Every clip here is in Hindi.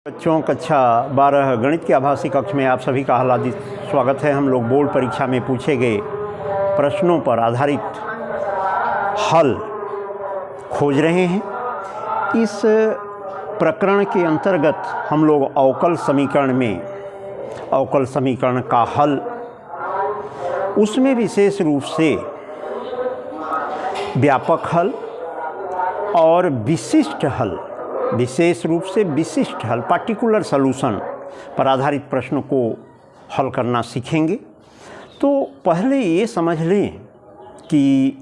बच्चों कक्षा 12 गणित के आभासी कक्ष में आप सभी का हार्दिक स्वागत है। हम लोग बोर्ड परीक्षा में पूछे गए प्रश्नों पर आधारित हल खोज रहे हैं। इस प्रकरण के अंतर्गत हम लोग अवकल समीकरण का हल, उसमें विशेष रूप से व्यापक हल और विशिष्ट हल, विशेष रूप से विशिष्ट हल पार्टिकुलर सॉल्यूशन पर आधारित प्रश्न को हल करना सीखेंगे। तो पहले ये समझ लें कि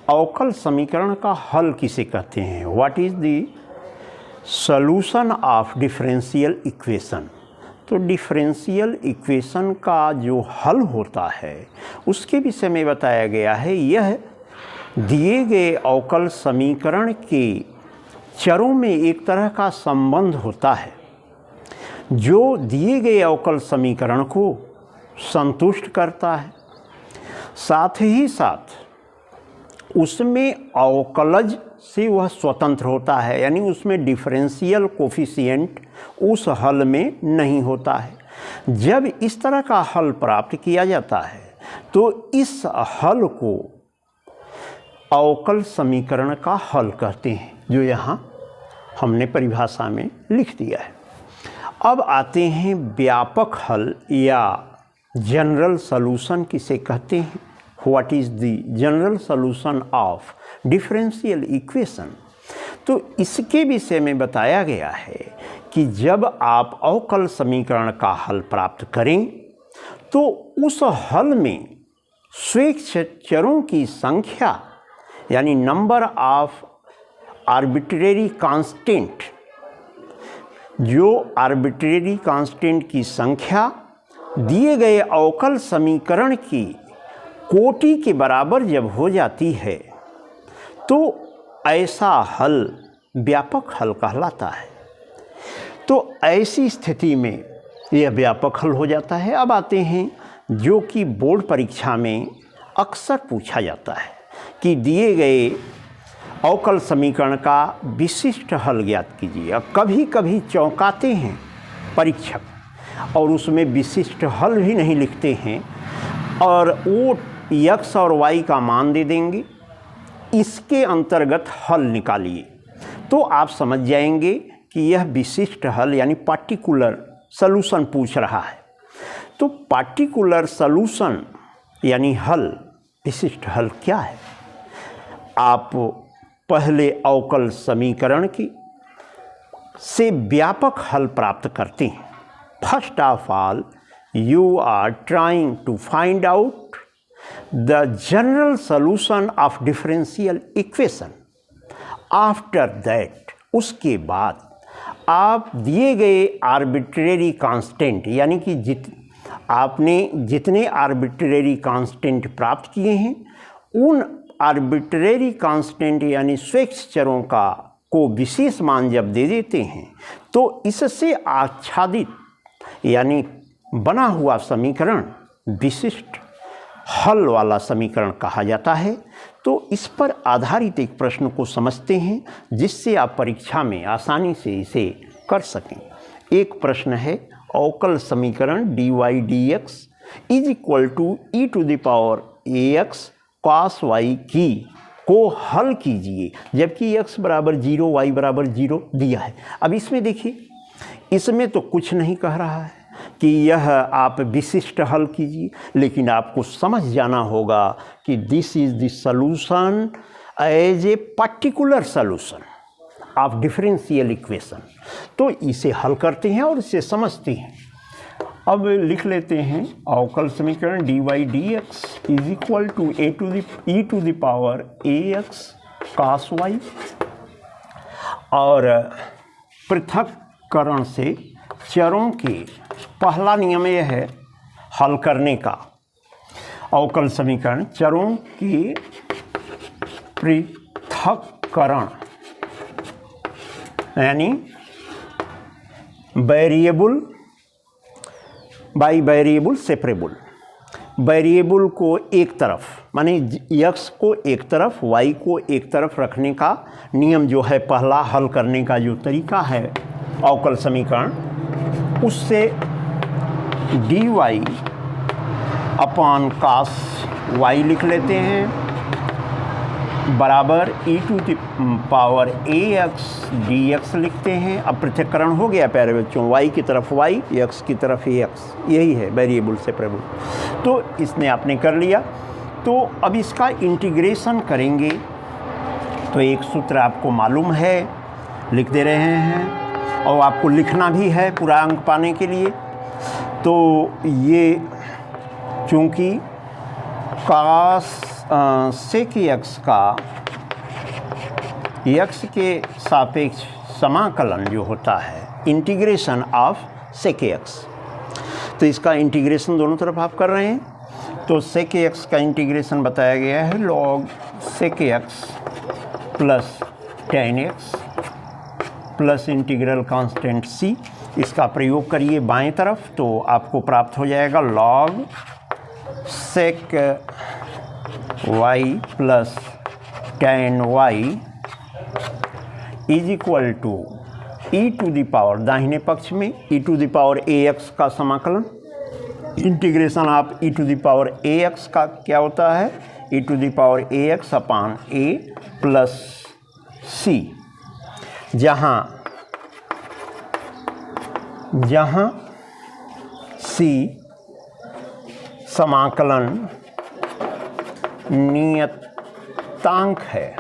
अवकल समीकरण का हल किसे कहते हैं। What is the solution of differential equation. तो डिफरेंशियल इक्वेशन का जो हल होता है उसके विषय में बताया गया है। यह दिए गए अवकल समीकरण के चरों में एक तरह का संबंध होता है जो दिए गए अवकल समीकरण को संतुष्ट करता है, साथ ही साथ उसमें अवकलज से वह स्वतंत्र होता है, यानी उसमें डिफरेंशियल कोफिशिएंट उस हल में नहीं होता है। जब इस तरह का हल प्राप्त किया जाता है तो इस हल को अवकल समीकरण का हल कहते हैं, जो यहाँ हमने परिभाषा में लिख दिया है। अब आते हैं व्यापक हल या जनरल सॉल्यूशन किसे कहते हैं। What is the general solution of differential equation. तो इसके विषय में बताया गया है कि जब आप अवकल समीकरण का हल प्राप्त करें तो उस हल में स्वेच्छ चरों की संख्या, यानी नंबर ऑफ आर्बिट्रेरी कांस्टेंट, जो आर्बिट्रेरी कांस्टेंट की संख्या दिए गए अवकल समीकरण की कोटि के बराबर जब हो जाती है तो ऐसा हल व्यापक हल कहलाता है। तो ऐसी स्थिति में यह व्यापक हल हो जाता है। अब आते हैं जो कि बोर्ड परीक्षा में अक्सर पूछा जाता है कि दिए गए अवकल समीकरण का विशिष्ट हल ज्ञात कीजिए। अब कभी कभी चौंकाते हैं परीक्षक और उसमें विशिष्ट हल भी नहीं लिखते हैं और वो x और y का मान दे देंगे, इसके अंतर्गत हल निकालिए, तो आप समझ जाएंगे कि यह विशिष्ट हल यानी पार्टिकुलर सॉल्यूशन पूछ रहा है। तो पार्टिकुलर सॉल्यूशन यानी हल, विशिष्ट हल क्या है। आप पहले अवकल समीकरण की से व्यापक हल प्राप्त करते हैं। First of all you are trying to find out the general solution of differential equation. After that, उसके बाद आप दिए गए आर्बिट्रेरी कांस्टेंट, यानी कि आपने जितने आर्बिट्रेरी कांस्टेंट प्राप्त किए हैं उन आर्बिट्रेरी कांस्टेंट यानी स्वेच्छ चरों को विशेष मान जब दे देते हैं तो इससे आच्छादित यानी बना हुआ समीकरण विशिष्ट हल वाला समीकरण कहा जाता है। तो इस पर आधारित एक प्रश्न को समझते हैं जिससे आप परीक्षा में आसानी से इसे कर सकें। एक प्रश्न है, अवकल समीकरण dy/dx is equal to e⁴ax cos y की को हल कीजिए, जबकि x बराबर 0 y बराबर 0 दिया है। अब इसमें देखिए, इसमें तो कुछ नहीं कह रहा है कि यह आप विशिष्ट हल कीजिए, लेकिन आपको समझ जाना होगा कि this is the solution as a particular solution of differential equation. तो इसे हल करते हैं और इसे समझते हैं। अब लिख लेते हैं अवकल समीकरण dy/dx is equal to e⁴ax cos y, और पृथक्करण से चरों के पहला नियम यह है हल करने का। अवकल समीकरण चरों के पृथक्करण यानी variable by variable separable. Variable को एक तरफ माने x को एक तरफ y को एक तरफ रखने का नियम जो है, पहला हल करने का जो तरीका है अवकल समीकरण, उससे dy अपॉन cos y लिख लेते हैं बराबर e⁻ ax dx लिखते हैं। अब पृथक्करण हो गया प्यारे बच्चों, y की तरफ y, x की तरफ ax, यही है वेरिएबल से प्रभु। तो इसने आपने कर लिया। तो अब इसका इंटीग्रेशन करेंगे तो एक सूत्र आपको मालूम है, लिख दे रहे हैं और आपको लिखना भी है पूरा अंक पाने के लिए। तो ये चूँकि cos sec x का x के सापेक्ष समाकलन जो होता है, इंटीग्रेशन ऑफ sec x, तो इसका इंटीग्रेशन दोनों तरफ आप कर रहे हैं। तो sec x का इंटीग्रेशन बताया गया है log sec x plus tan x plus integral constant c। इसका प्रयोग करिए बाएं तरफ तो आपको प्राप्त हो जाएगा log sec y plus tan y is equal to e⁻, दाहिने पक्ष में e⁻ax का समाकलन, इंटीग्रेशन ऑफ e⁻ax का क्या होता है, e⁻ax upon a plus c, जहाँ c समाकलन नियतांक है,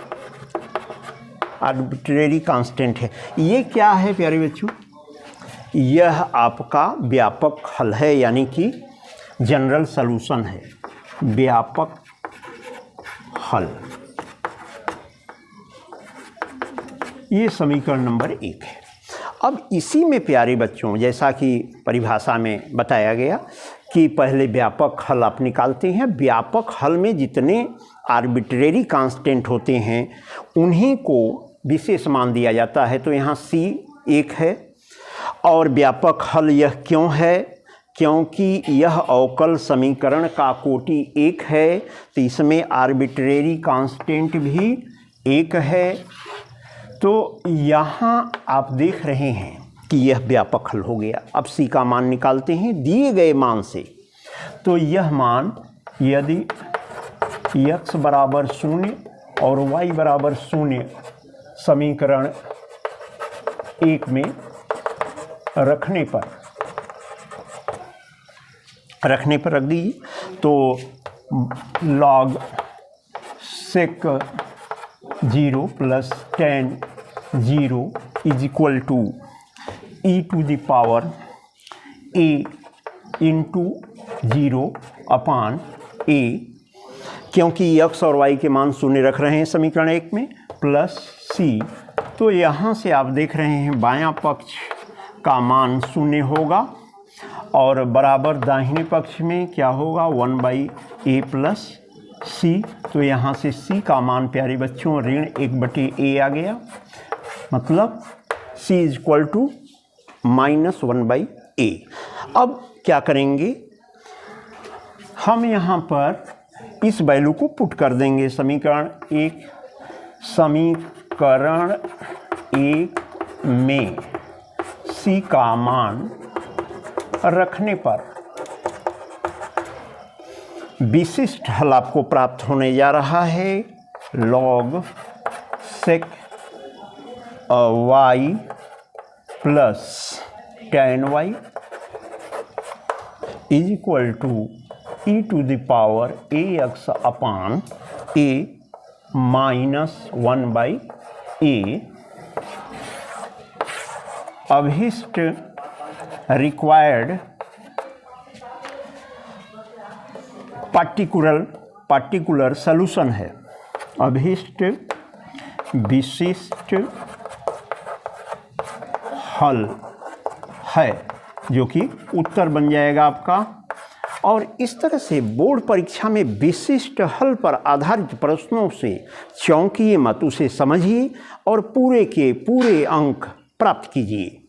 आर्बिट्रेरी कांस्टेंट है। ये क्या है प्यारे बच्चों, यह आपका व्यापक हल है, यानी कि जनरल सॉल्यूशन है, व्यापक हल। ये समीकरण नंबर 1 है। अब इसी में प्यारे बच्चों, जैसा कि परिभाषा में बताया गया कि पहले व्यापक हल आप निकालते हैं, व्यापक हल में जितने आर्बिट्रेरी कांस्टेंट होते हैं उन्हीं को विशेष मान दिया जाता है। तो यहाँ c 1 है और व्यापक हल यह क्यों है, क्योंकि यह अवकल समीकरण का कोटि 1 है, तो इसमें आर्बिट्रेरी कांस्टेंट भी 1 है। तो यहाँ आप देख रहे हैं कि यह व्यापक हल हो गया। अब c का मान निकालते हैं दिए गए मान से। तो यह मान यदि x बराबर 0 और y बराबर 0 समीकरण 1 में रखने पर रख दीजिए, तो log sec 0 plus tan 0 is equal to e⁻a into 0 upon a, क्योंकि x और y के मान शून्य रख रहे हैं समीकरण 1 में, प्लस c। तो यहाँ से आप देख रहे हैं बायां पक्ष का मान शून्य होगा और बराबर दाहिने पक्ष में क्या होगा, 1/a प्लस c। तो यहाँ से c का मान प्यारे बच्चों ऋण 1/a आ गया, मतलब c is equal to -1/a। अब क्या करेंगे, हम यहाँ पर इस वैल्यू को पुट कर देंगे समीकरण 1 में c का मान रखने पर विशिष्ट हल आपको प्राप्त होने जा रहा है log sec y plus tan y is equal to e⁻ax upon a -1/a। अभिष्ट रिक्वायर्ड पार्टिकुलर सॉल्यूशन है, अभिष्ट विशिष्ट हल है, जो कि उत्तर बन जाएगा आपका। और इस तरह से बोर्ड परीक्षा में विशिष्ट हल पर आधारित प्रश्नों से चौंकिए मत, उसे समझिए और पूरे के पूरे अंक प्राप्त कीजिए।